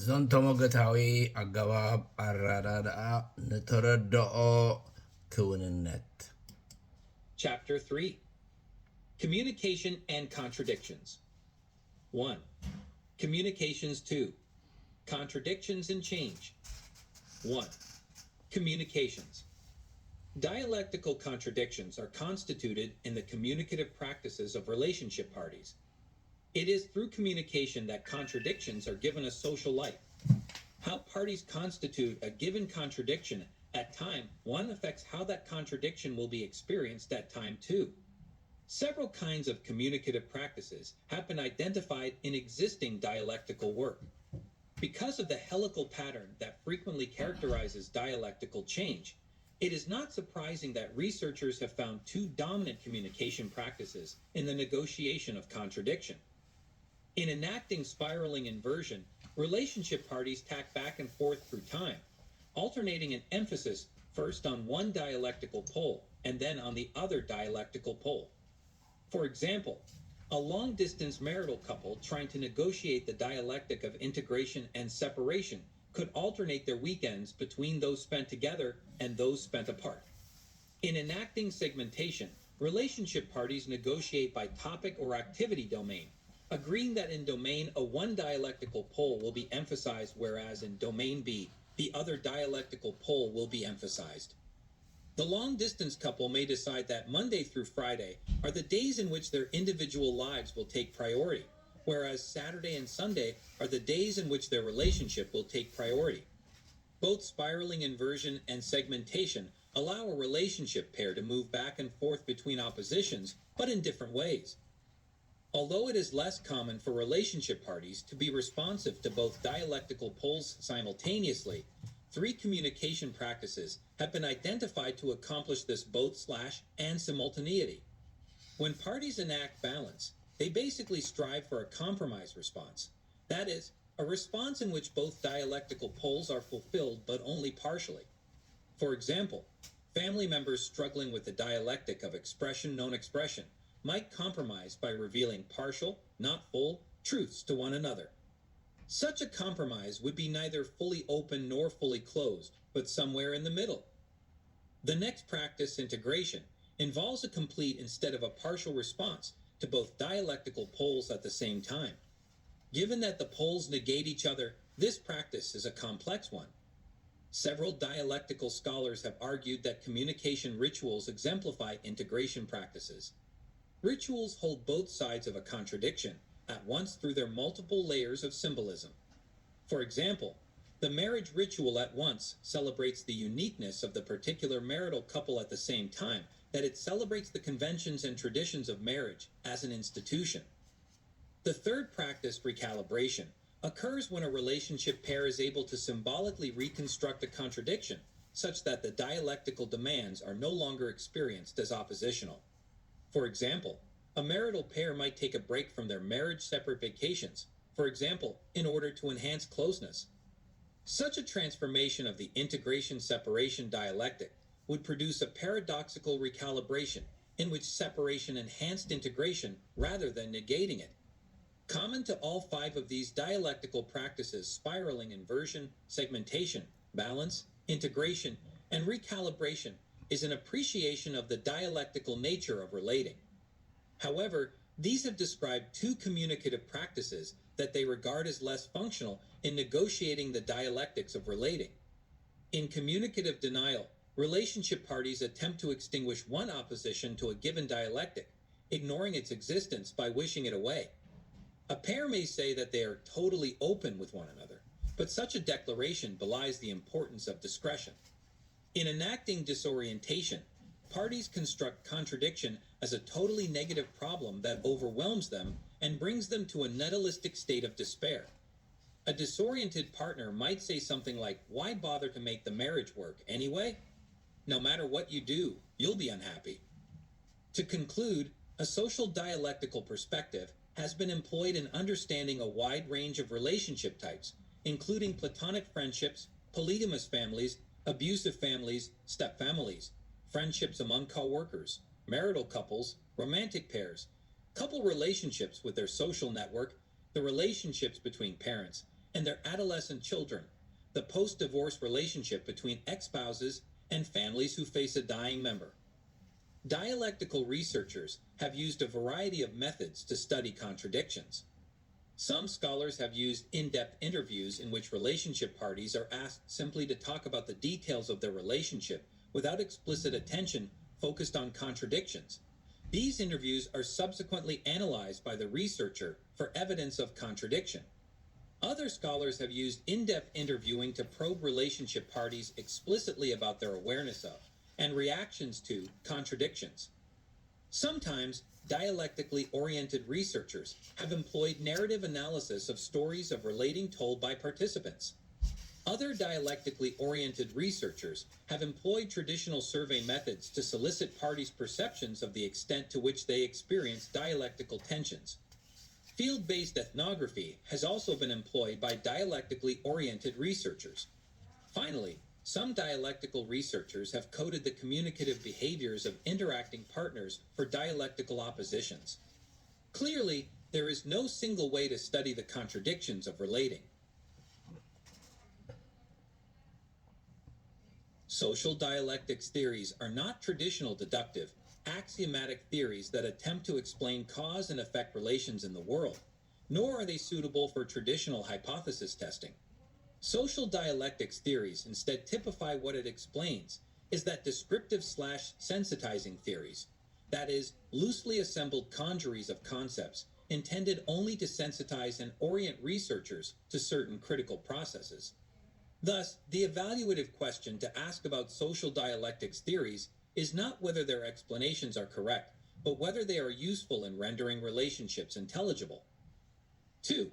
ዘንተሞገታዊ አገባብ አራዳዳ ንተረድኦ ክውንነት Chapter 3 Communication and Contradictions 1. Communications 2 Contradictions and Change 1. Communications. Dialectical contradictions are constituted in the communicative practices of relationship parties. It is through communication that contradictions are given a social life. How parties constitute a given contradiction at time one affects how that contradiction will be experienced at time two. Several kinds of communicative practices have been identified in existing dialectical work. Because of the helical pattern that frequently characterizes dialectical change, it is not surprising that researchers have found two dominant communication practices in the negotiation of contradiction. In enacting spiraling inversion, relationship parties tack back and forth through time, alternating an emphasis first on one dialectical pole and then on the other dialectical pole. For example, a long-distance marital couple trying to negotiate the dialectic of integration and separation could alternate their weekends between those spent together and those spent apart. In enacting segmentation, relationship parties negotiate by topic or activity domain, agreeing that in domain A one dialectical pole will be emphasized, whereas in domain B the other dialectical pole will be emphasized. The long-distance couple may decide that Monday through Friday are the days in which their individual lives will take priority, whereas Saturday and Sunday are the days in which their relationship will take priority. Both spiraling inversion and segmentation allow a relationship pair to move back and forth between oppositions, but in different ways. Although it is less common for relationship parties to be responsive to both dialectical poles simultaneously, three communication practices have been identified to accomplish this both/and simultaneity. When parties enact balance, they basically strive for a compromise response. That is, a response in which both dialectical poles are fulfilled but only partially. For example, family members struggling with the dialectic of expression-non-expression might compromise by revealing partial, not full, truths to one another. Such a compromise would be neither fully open nor fully closed, but somewhere in the middle. The next practice, integration, involves a complete instead of a partial response to both dialectical poles at the same time. Given that the poles negate each other, this practice is a complex one. Several dialectical scholars have argued that communication rituals exemplify integration practices. Rituals hold both sides of a contradiction at once through their multiple layers of symbolism. For example, the marriage ritual at once celebrates the uniqueness of the particular marital couple at the same time that it celebrates the conventions and traditions of marriage as an institution. The third practice, recalibration, occurs when a relationship pair is able to symbolically reconstruct a contradiction such that the dialectical demands are no longer experienced as oppositional. For example, a marital pair might take a break from their marriage-separate vacations, for example, in order to enhance closeness. Such a transformation of the integration-separation dialectic would produce a paradoxical recalibration in which separation enhanced integration rather than negating it. Common to all five of these dialectical practices, spiraling inversion, segmentation, balance, integration, and recalibration, is an appreciation of the dialectical nature of relating. However, these have described two communicative practices that they regard as less functional in negotiating the dialectics of relating. In communicative denial, relationship parties attempt to extinguish one opposition to a given dialectic, ignoring its existence by wishing it away. A pair may say that they are totally open with one another, but such a declaration belies the importance of discretion. In enacting disorientation, parties construct contradiction as a totally negative problem that overwhelms them and brings them to a nihilistic state of despair. A disoriented partner might say something like, "Why bother to make the marriage work anyway? No matter what you do, you'll be unhappy." To conclude, a social dialectical perspective has been employed in understanding a wide range of relationship types, including platonic friendships, polygamous families, abusive families, stepfamilies, friendships among co-workers, marital couples, romantic pairs, couple relationships with their social network, the relationships between parents, and their adolescent children, the post-divorce relationship between ex-spouses, and families who face a dying member. Dialectical researchers have used a variety of methods to study contradictions. Some scholars have used in-depth interviews in which relationship parties are asked simply to talk about the details of their relationship without explicit attention focused on contradictions. These interviews are subsequently analyzed by the researcher for evidence of contradiction. Other scholars have used in-depth interviewing to probe relationship parties explicitly about their awareness of and reactions to contradictions. Sometimes, dialectically oriented researchers have employed narrative analysis of stories of relating told by participants. Other dialectically oriented researchers have employed traditional survey methods to solicit parties' perceptions of the extent to which they experience dialectical tensions. Field-based ethnography has also been employed by dialectically oriented researchers. Finally, some dialectical researchers have coded the communicative behaviors of interacting partners for dialectical oppositions. Clearly, there is no single way to study the contradictions of relating. Social dialectics theories are not traditional deductive, axiomatic theories that attempt to explain cause and effect relations in the world, nor are they suitable for traditional hypothesis testing. Social dialectics theories instead typify what it explains is that descriptive/sensitizing theories, that is, loosely assembled congeries of concepts intended only to sensitize and orient researchers to certain critical processes. Thus, the evaluative question to ask about social dialectics theories is not whether their explanations are correct, but whether they are useful in rendering relationships intelligible. 2.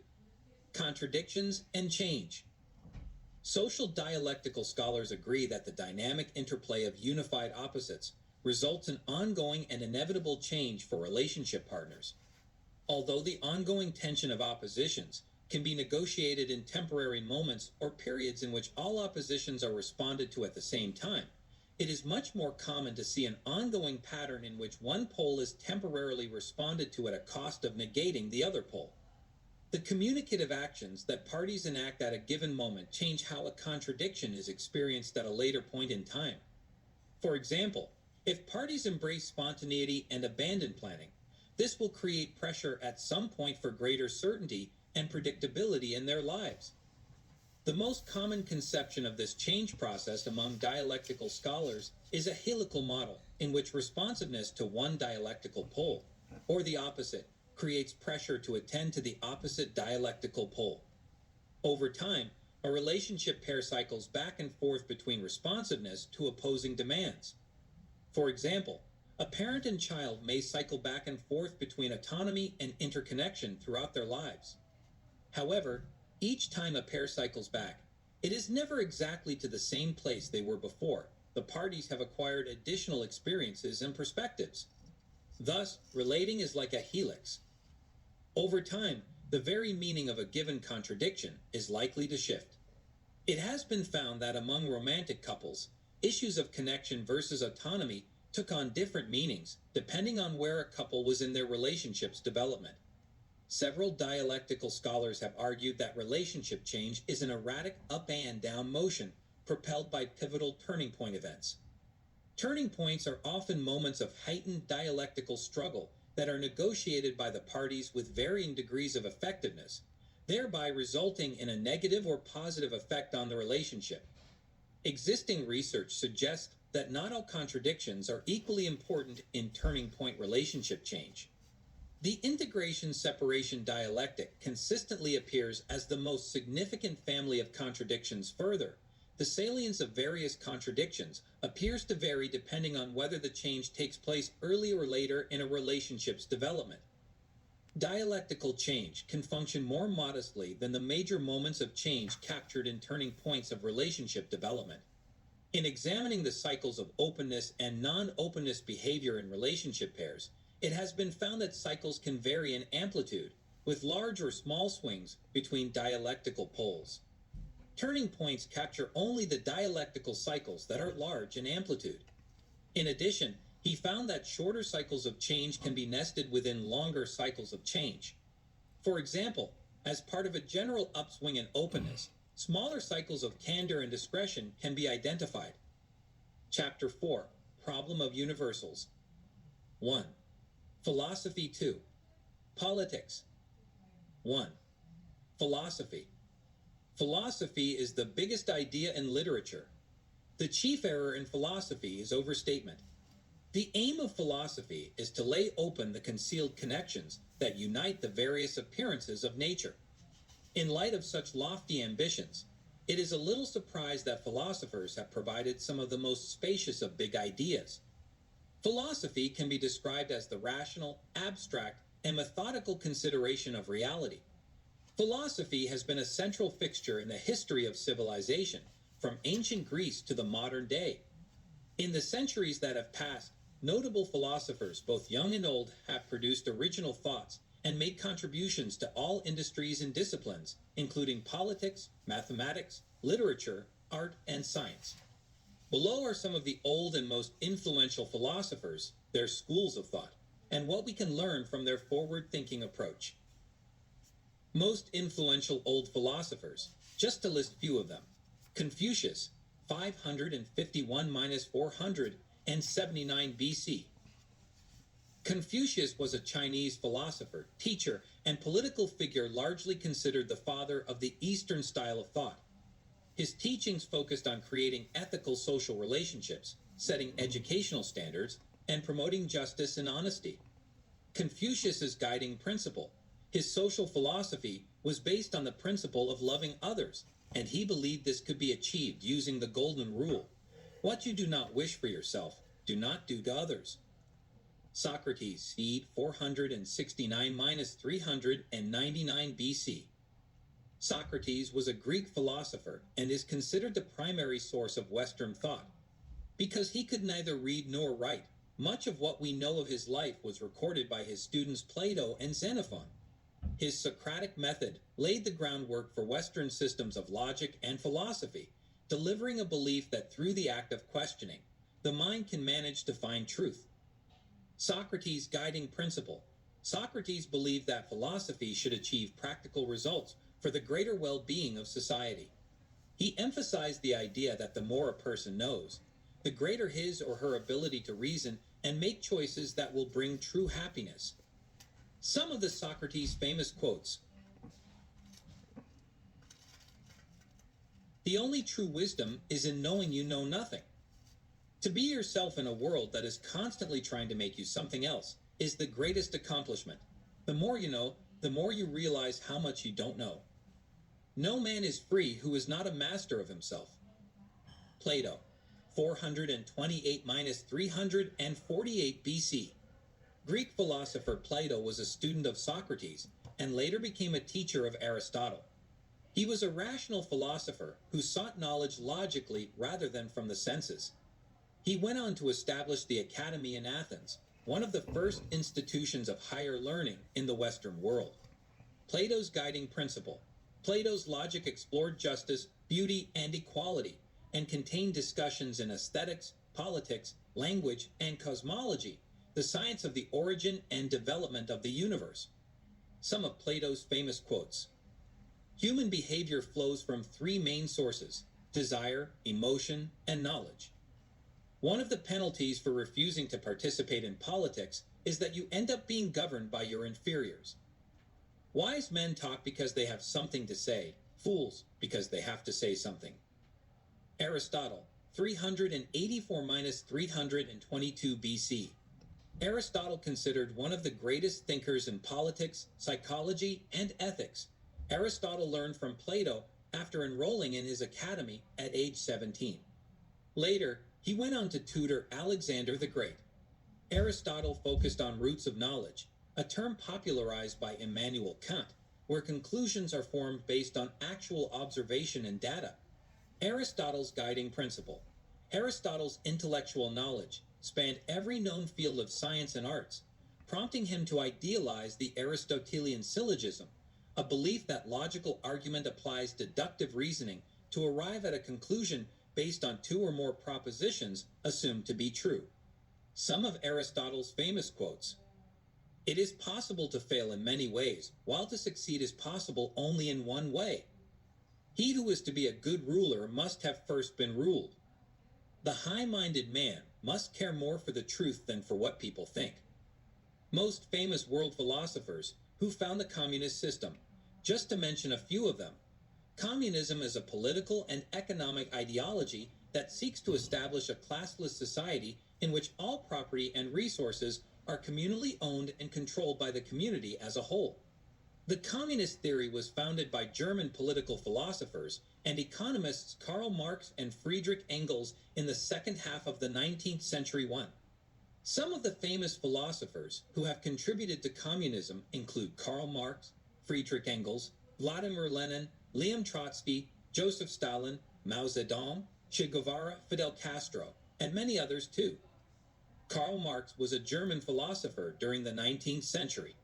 Contradictions and change. Social dialectical scholars agree that the dynamic interplay of unified opposites results in ongoing and inevitable change for relationship partners. Although the ongoing tension of oppositions can be negotiated in temporary moments or periods in which all oppositions are responded to at the same time, it is much more common to see an ongoing pattern in which one pole is temporarily responded to at a cost of negating the other pole. The communicative actions that parties enact at a given moment change how a contradiction is experienced at a later point in time. For example, if parties embrace spontaneity and abandon planning, this will create pressure at some point for greater certainty and predictability in their lives. The most common conception of this change process among dialectical scholars is a helical model in which responsiveness to one dialectical pole, or the opposite, creates pressure to attend to the opposite dialectical pole. Over time, a relationship pair cycles back and forth between responsiveness to opposing demands. For example, a parent and child may cycle back and forth between autonomy and interconnection throughout their lives. However, each time a pair cycles back, it is never exactly to the same place they were before. The parties have acquired additional experiences and perspectives. Thus, relating is like a helix. Over time, the very meaning of a given contradiction is likely to shift. It has been found that among romantic couples, issues of connection versus autonomy took on different meanings depending on where a couple was in their relationship's development. Several dialectical scholars have argued that relationship change is an erratic up and down motion propelled by pivotal turning point events. Turning points are often moments of heightened dialectical struggle that are negotiated by the parties with varying degrees of effectiveness, thereby resulting in a negative or positive effect on the relationship. Existing research suggests that not all contradictions are equally important in turning point relationship change. The integration-separation dialectic consistently appears as the most significant family of contradictions. Further, the salience of various contradictions appears to vary depending on whether the change takes place early or later in a relationship's development. Dialectical change can function more modestly than the major moments of change captured in turning points of relationship development. In examining the cycles of openness and non-openness behavior in relationship pairs, it has been found that cycles can vary in amplitude, with large or small swings between dialectical poles. Turning points capture only the dialectical cycles that are large in amplitude. In addition, he found that shorter cycles of change can be nested within longer cycles of change. For example, As part of a general upswing in openness, smaller cycles of candor and discretion can be identified. Chapter 4, Problem of Universals. 1. Philosophy 2. Politics. 1. Philosophy. Philosophy is the biggest idea in literature. The chief error in philosophy is overstatement. The aim of philosophy is to lay open the concealed connections that unite the various appearances of nature. In light of such lofty ambitions, it is a little surprise that philosophers have provided some of the most spacious of big ideas. Philosophy can be described as the rational, abstract, and methodical consideration of reality. Philosophy has been a central fixture in the history of civilization, from ancient Greece to the modern day. In the centuries that have passed, notable philosophers, both young and old, have produced original thoughts and made contributions to all industries and disciplines, including politics, mathematics, literature, art, and science. Below are some of the old and most influential philosophers, their schools of thought, and what we can learn from their forward-thinking approach. Most influential old philosophers, just to list few of them. Confucius, 551-479 BC. Confucius was a Chinese philosopher, teacher, and political figure largely considered the father of the Eastern style of thought. His teachings focused on creating ethical social relationships, setting educational standards, and promoting justice and honesty. Confucius's guiding principle, his social philosophy, was based on the principle of loving others, and he believed this could be achieved using the golden rule: what you do not wish for yourself, do not do to others. Socrates, c. 469-399 BC. Socrates was a Greek philosopher and is considered the primary source of Western thought. Because he could neither read nor write, much of what we know of his life was recorded by his students Plato and Xenophon. His Socratic method laid the groundwork for Western systems of logic and philosophy, delivering a belief that through the act of questioning, the mind can manage to find truth. Socrates' guiding principle. Socrates believed that philosophy should achieve practical results for the greater well-being of society. He emphasized the idea that the more a person knows, the greater his or her ability to reason and make choices that will bring true happiness. Some of the Socrates' famous quotes. The only true wisdom is in knowing you know nothing. To be yourself in a world that is constantly trying to make you something else is the greatest accomplishment. The more you know, the more you realize how much you don't know. No man is free who is not a master of himself. Plato, 428-348 BC. Greek philosopher Plato was a student of Socrates and later became a teacher of Aristotle. He was a rational philosopher who sought knowledge logically rather than from the senses. He went on to establish the Academy in Athens, one of the first institutions of higher learning in the Western world. Plato's guiding principle. Plato's logic explored justice, beauty, and equality, and contained discussions in aesthetics, politics, language, and cosmology, the science of the origin and development of the universe. Some of Plato's famous quotes. Human behavior flows from three main sources: desire, emotion, and knowledge. One of the penalties for refusing to participate in politics is that you end up being governed by your inferiors. Wise men talk because they have something to say, fools because they have to say something. Aristotle, 384-322 BC. Aristotle considered one of the greatest thinkers in politics, psychology, and ethics. Aristotle learned from Plato after enrolling in his academy at age 17. Later, he went on to tutor Alexander the Great. Aristotle focused on roots of knowledge, a term popularized by Immanuel Kant, where conclusions are formed based on actual observation and data. Aristotle's guiding principle. Aristotle's intellectual knowledge spanned every known field of science and arts, prompting him to idealize the Aristotelian syllogism, a belief that logical argument applies deductive reasoning to arrive at a conclusion based on two or more propositions assumed to be true. Some of Aristotle's famous quotes. It is possible to fail in many ways, while to succeed is possible only in one way. He who is to be a good ruler must have first been ruled. The high-minded man must care more for the truth than for what people think. Most famous world philosophers who found the communist system, just to mention a few of them. Communism is a political and economic ideology that seeks to establish a classless society in which all property and resources are communally owned and controlled by the community as a whole. The communist theory was founded by German political philosophers and economists Karl Marx and Friedrich Engels in the second half of the 19th century. Some of the famous philosophers who have contributed to communism include Karl Marx, Friedrich Engels, Vladimir Lenin, Leon Trotsky, Joseph Stalin, Mao Zedong, Che Guevara, Fidel Castro, and many others too. Karl Marx was a German philosopher during the 19th century.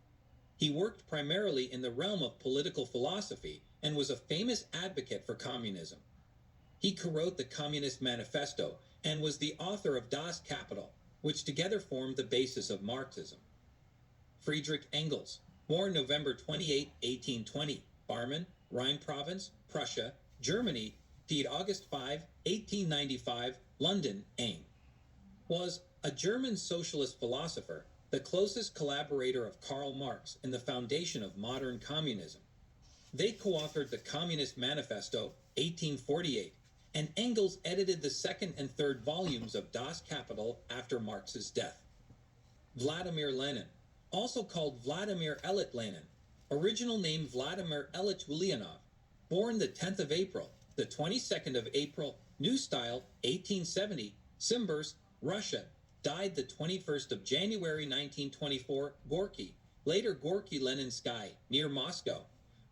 He worked primarily in the realm of political philosophy and was a famous advocate for communism. He co-wrote the Communist Manifesto and was the author of Das Kapital, which together formed the basis of Marxism. Friedrich Engels, born November 28, 1820, Barmen, Rhine Province, Prussia, Germany, died August 5, 1895, London, Eng. Was a German socialist philosopher, the closest collaborator of Karl Marx in the foundation of modern communism. They co-authored the Communist Manifesto, 1848, and Engels edited the second and third volumes of Das Kapital after Marx's death. Vladimir Lenin, also called Vladimir Ilyich Lenin, original name Vladimir Ilyich Ulyanov, born the 10th of April, the 22nd of April, New Style, 1870, Simbirsk, Russia, died the 21st of January 1924, Gorky, later Gorky Leninsky, near Moscow,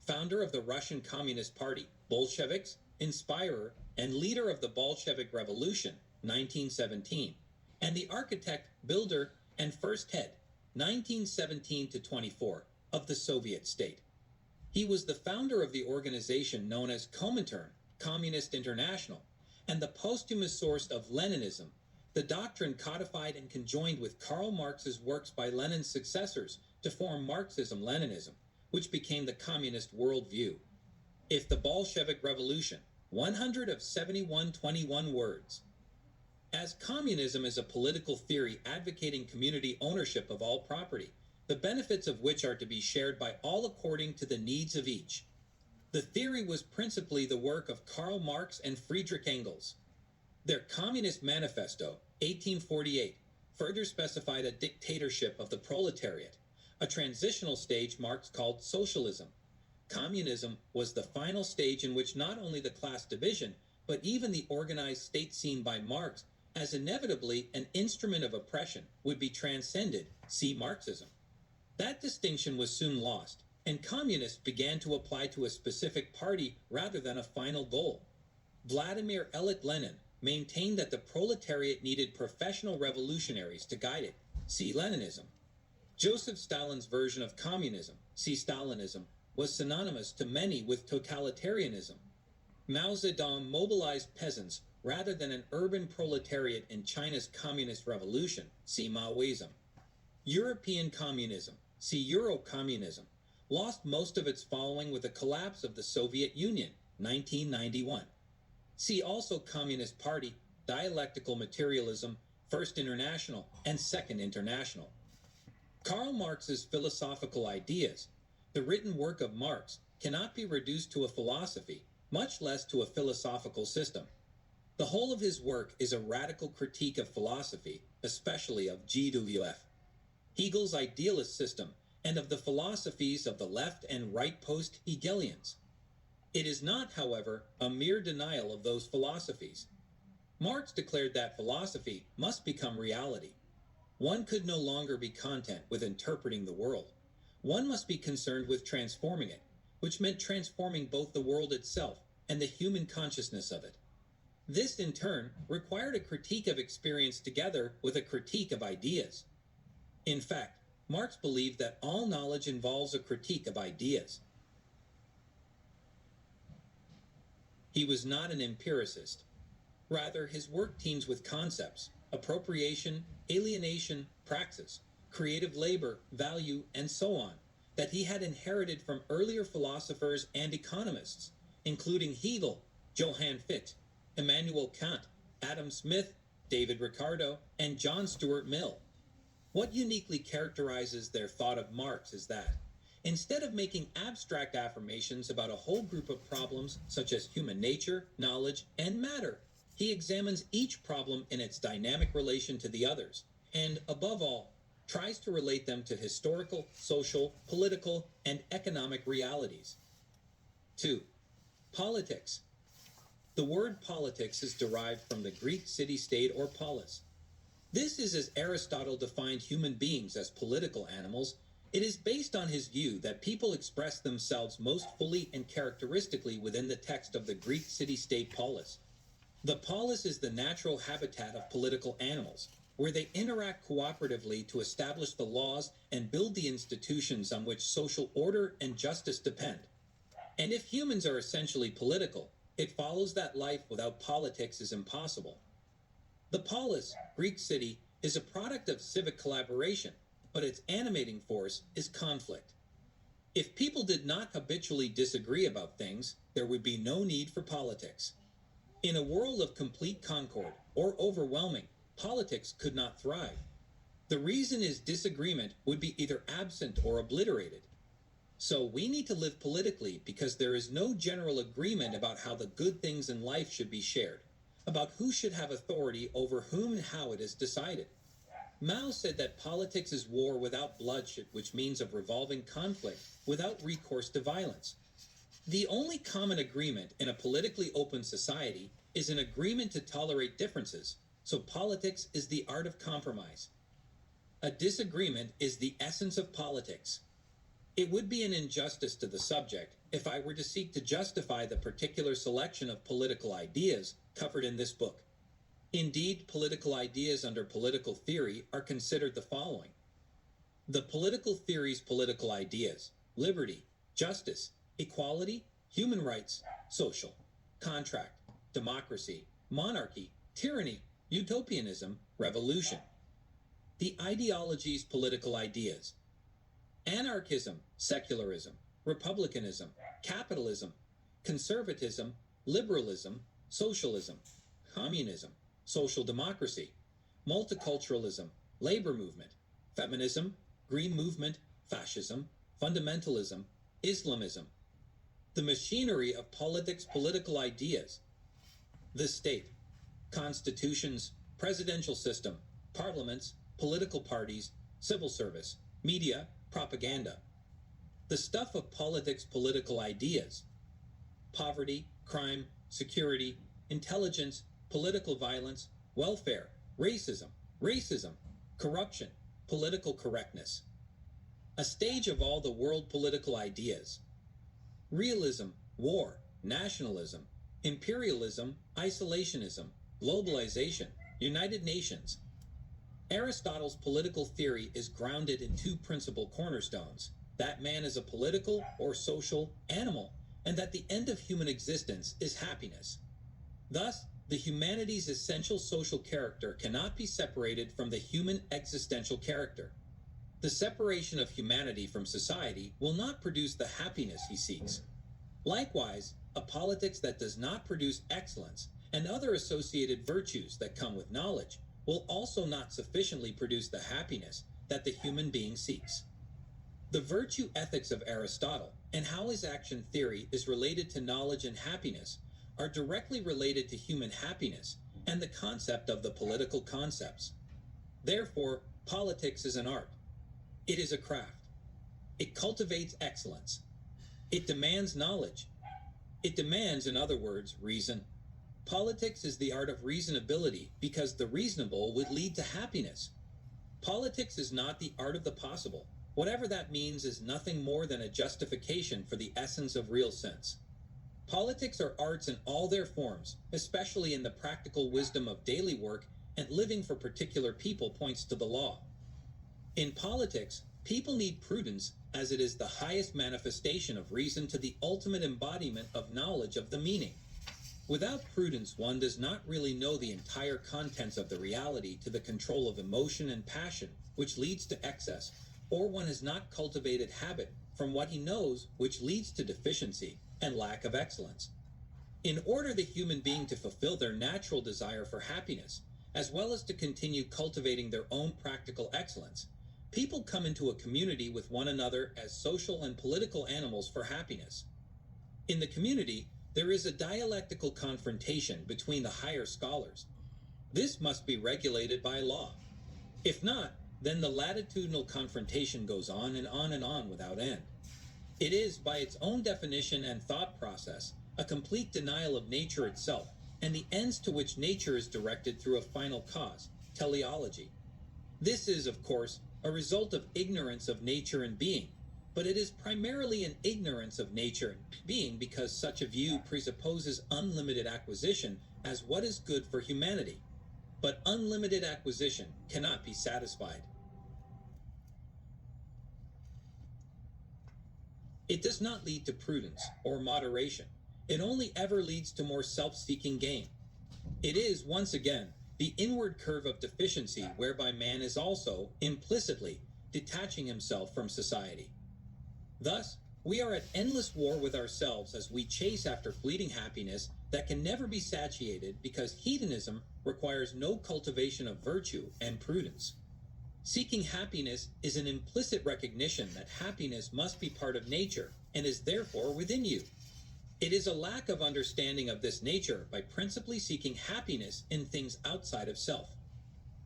founder of the Russian Communist Party, Bolsheviks, inspirer, and leader of the Bolshevik Revolution, 1917, and the architect, builder, and first head, 1917 to 24, of the Soviet state. He was the founder of the organization known as Comintern, Communist International, and the posthumous source of Leninism, the doctrine codified and conjoined with Karl Marx's works by Lenin's successors to form Marxism-Leninism, which became the communist worldview. If the Bolshevik Revolution, 100 of 7121 words. As communism is a political theory advocating community ownership of all property, the benefits of which are to be shared by all according to the needs of each. The theory was principally the work of Karl Marx and Friedrich Engels. Their Communist Manifesto, 1848, further specified a dictatorship of the proletariat, a transitional stage Marx called socialism. Communism was the final stage in which not only the class division, but even the organized state seen by Marx as inevitably an instrument of oppression would be transcended, see Marxism. That distinction was soon lost, and communists began to apply to a specific party rather than a final goal. Vladimir Ilyich Lenin maintained that the proletariat needed professional revolutionaries to guide it, see Leninism. Joseph Stalin's version of communism, see Stalinism, was synonymous to many with totalitarianism. Mao Zedong mobilized peasants rather than an urban proletariat in China's communist revolution, see Maoism. European communism, see Euro-communism, lost most of its following with the collapse of the Soviet Union, 1991. See also Communist Party, Dialectical Materialism, First International, and Second International. Karl Marx's philosophical ideas, the written work of Marx, cannot be reduced to a philosophy, much less to a philosophical system. The whole of his work is a radical critique of philosophy, especially of GWF, Hegel's idealist system, and of the philosophies of the left and right post-Hegelians. It is not, however, a mere denial of those philosophies. Marx declared that philosophy must become reality. One could no longer be content with interpreting the world. One must be concerned with transforming it, which meant transforming both the world itself and the human consciousness of it. This, in turn, required a critique of experience together with a critique of ideas. In fact, Marx believed that all knowledge involves a critique of ideas. He was not an empiricist. Rather, his work teems with concepts, appropriation, alienation, praxis, creative labor, value, and so on, that he had inherited from earlier philosophers and economists, including Hegel, Johann Fichte, Immanuel Kant, Adam Smith, David Ricardo, and John Stuart Mill. What uniquely characterizes their thought of Marx is that, instead of making abstract affirmations about a whole group of problems such as human nature, knowledge, and matter, he examines each problem in its dynamic relation to the others, and, above all, tries to relate them to historical, social, political, and economic realities. 2. Politics. The word politics is derived from the Greek city-state or polis. This is as Aristotle defined human beings as political animals. It is based on his view that people express themselves most fully and characteristically within the text of the Greek city-state polis. The polis is the natural habitat of political animals, where they interact cooperatively to establish the laws and build the institutions on which social order and justice depend. And if humans are essentially political, it follows that life without politics is impossible. The polis, Greek city, is a product of civic collaboration, but its animating force is conflict. If people did not habitually disagree about things, there would be no need for politics. In a world of complete concord, or overwhelming, politics could not thrive. The reason is disagreement would be either absent or obliterated. So we need to live politically because there is no general agreement about how the good things in life should be shared, about who should have authority over whom and how it is decided. Mao said that politics is war without bloodshed, which means of revolving conflict without recourse to violence. The only common agreement in a politically open society is an agreement to tolerate differences, so politics is the art of compromise. A disagreement is the essence of politics. It would be an injustice to the subject if I were to seek to justify the particular selection of political ideas covered in this book. Indeed, political ideas under political theory are considered the following: the political theory's political ideas: liberty, justice, equality, human rights, social, contract, democracy, monarchy, tyranny, utopianism, revolution. The ideology's political ideas: anarchism, secularism, republicanism, capitalism, conservatism, liberalism, socialism, communism, social democracy, multiculturalism, labor movement, feminism, green movement, fascism, fundamentalism, Islamism. The machinery of politics' political ideas: the state, constitutions, presidential system, parliaments, political parties, civil service, media, propaganda. The stuff of politics' political ideas: poverty, crime, security, intelligence, political violence, welfare, racism, corruption, political correctness. A stage of all the world political ideas: realism, war, nationalism, imperialism, isolationism, globalization, United Nations. Aristotle's political theory is grounded in two principal cornerstones: that man is a political or social animal, and that the end of human existence is happiness. Thus, the humanity's essential social character cannot be separated from the human existential character. The separation of humanity from society will not produce the happiness he seeks. Likewise, a politics that does not produce excellence and other associated virtues that come with knowledge will also not sufficiently produce the happiness that the human being seeks. The virtue ethics of Aristotle and how his action theory is related to knowledge and happiness are directly related to human happiness and the concept of the political concepts. Therefore, politics is an art. It is a craft. It cultivates excellence. It demands knowledge. It demands, in other words, reason. Politics is the art of reasonability because the reasonable would lead to happiness. Politics is not the art of the possible. Whatever that means is nothing more than a justification for the essence of real sense. Politics are arts in all their forms, especially in the practical wisdom of daily work and living for particular people points to the law. In politics, people need prudence as it is the highest manifestation of reason to the ultimate embodiment of knowledge of the meaning. Without prudence, one does not really know the entire contents of the reality to the control of emotion and passion, which leads to excess, or one has not cultivated habit from what he knows, which leads to deficiency and lack of excellence. In order the human being to fulfill their natural desire for happiness, as well as to continue cultivating their own practical excellence, people come into a community with one another as social and political animals for happiness. In the community, there is a dialectical confrontation between the higher scholars. This must be regulated by law. If not, then the latitudinal confrontation goes on and on and on without end. It is, by its own definition and thought process, a complete denial of nature itself and the ends to which nature is directed through a final cause, teleology. This is, of course, a result of ignorance of nature and being, but it is primarily an ignorance of nature and being because such a view presupposes unlimited acquisition as what is good for humanity. But unlimited acquisition cannot be satisfied. It does not lead to prudence or moderation. It only ever leads to more self-seeking gain. It is, once again, the inward curve of deficiency whereby man is also, implicitly, detaching himself from society. Thus, we are at endless war with ourselves as we chase after fleeting happiness that can never be satiated because hedonism requires no cultivation of virtue and prudence. Seeking happiness is an implicit recognition that happiness must be part of nature and is therefore within you. It is a lack of understanding of this nature by principally seeking happiness in things outside of self.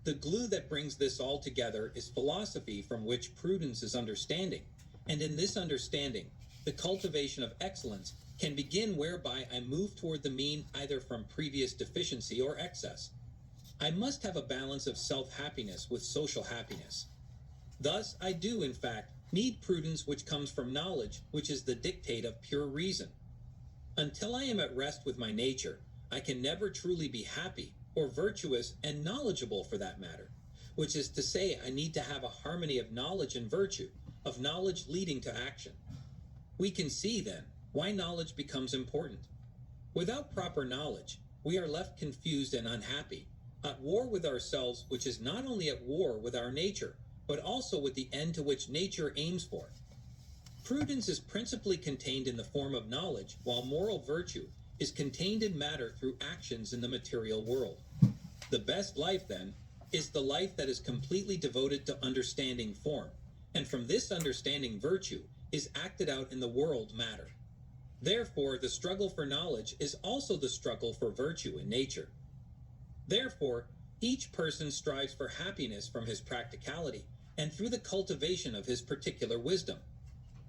The glue that brings this all together is philosophy, from which prudence is understanding, and in this understanding, the cultivation of excellence can begin whereby I move toward the mean either from previous deficiency or excess. I must have a balance of self-happiness with social happiness. Thus, I do, in fact, need prudence which comes from knowledge, which is the dictate of pure reason. Until I am at rest with my nature, I can never truly be happy, or virtuous and knowledgeable for that matter, which is to say I need to have a harmony of knowledge and virtue, of knowledge leading to action. We can see, then, why knowledge becomes important. Without proper knowledge, we are left confused and unhappy, at war with ourselves, which is not only at war with our nature, but also with the end to which nature aims for. Prudence is principally contained in the form of knowledge, while moral virtue is contained in matter through actions in the material world. The best life, then, is the life that is completely devoted to understanding form, and from this understanding virtue is acted out in the world matter. Therefore, the struggle for knowledge is also the struggle for virtue in nature. Therefore, each person strives for happiness from his practicality and through the cultivation of his particular wisdom.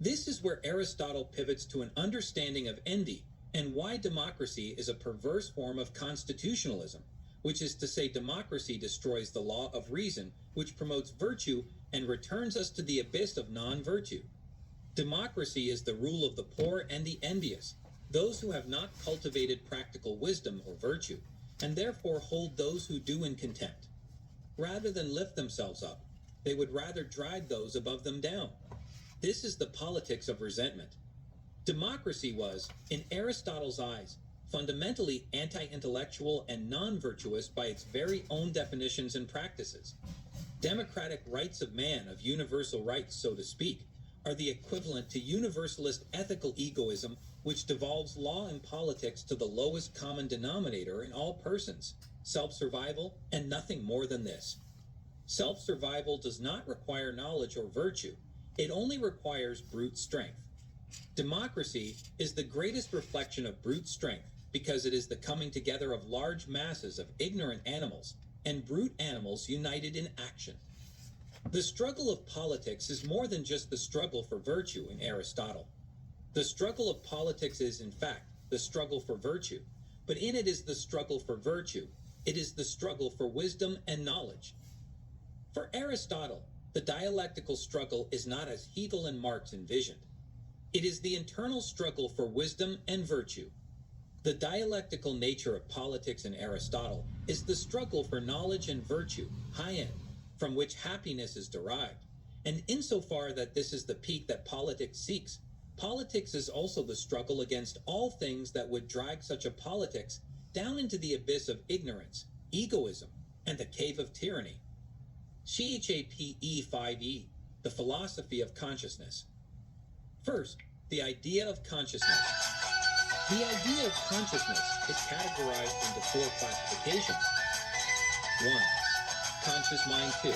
This is where Aristotle pivots to an understanding of envy and why democracy is a perverse form of constitutionalism, which is to say democracy destroys the law of reason, which promotes virtue and returns us to the abyss of non-virtue. Democracy is the rule of the poor and the envious, those who have not cultivated practical wisdom or virtue, and therefore hold those who do in contempt. Rather than lift themselves up, they would rather drag those above them down. This is the politics of resentment. Democracy was, in Aristotle's eyes, fundamentally anti-intellectual and non-virtuous by its very own definitions and practices. Democratic rights of man, of universal rights, so to speak, are the equivalent to universalist ethical egoism, which devolves law and politics to the lowest common denominator in all persons, self-survival, and nothing more than this. Self-survival does not require knowledge or virtue. It only requires brute strength. Democracy is the greatest reflection of brute strength because it is the coming together of large masses of ignorant animals and brute animals united in action. The struggle of politics is more than just the struggle for virtue in Aristotle. The struggle of politics is, in fact, the struggle for virtue, but in it is the struggle for virtue. It is the struggle for wisdom and knowledge. For Aristotle, the dialectical struggle is not as Hegel and Marx envisioned. It is the internal struggle for wisdom and virtue. The dialectical nature of politics in Aristotle is the struggle for knowledge and virtue, high end, from which happiness is derived, and insofar that this is the peak that politics seeks, Politics is also the struggle against all things that would drag such a politics down into the abyss of ignorance, egoism, and the cave of tyranny. CHAPE 5E, the philosophy of consciousness. First, the idea of consciousness. The idea of consciousness is categorized into 4 classifications. 1. Conscious mind 2.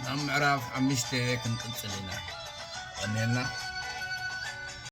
نعم عراف عمشتك نقصلنا قلنا